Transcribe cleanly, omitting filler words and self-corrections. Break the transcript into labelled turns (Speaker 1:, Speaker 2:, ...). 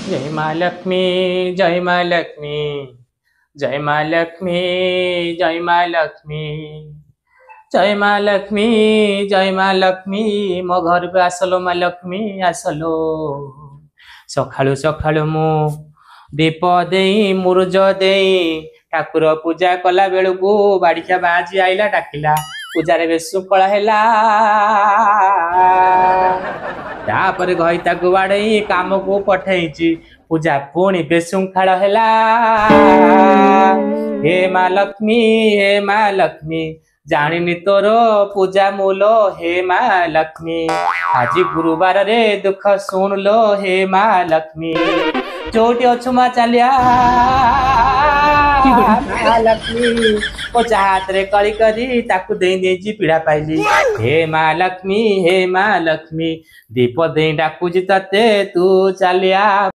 Speaker 1: जय माँ लक्ष्मी, जय माँ लक्ष्मी, जय माँ लक्ष्मी, जय माँ लक्ष्मी, जय माँ लक्ष्मी, जय माँ लक्ष्मी, मो घर को आसलो माँ लक्ष्मी आसलो। सखाळु सखाळु मु दीप देई मुरुज देई ठाकुर पूजा कला बेलू बाड़िया बाजी आईला डाकिला पूजार बेशुकला हैला। तापर घईता को बाड़ई काम को पठेची पूजा पुणी बेशृंखला हैला। हे माँ लक्ष्मी, हे माँ लक्ष्मी, जानिनी तोर पूजा मूलो हे माँ लक्ष्मी। आज गुरुवार रे दुख सुन लो हे माँ लक्ष्मी। जोटी अच्छु माँ चलिया माँ लक्ष्मी पचा हाथ रे कली करी ताकू दे देजी पीड़ा पाइली। हे माँ लक्ष्मी, हे माँ लक्ष्मी, दीप दे डाकुची तते तू चलिया।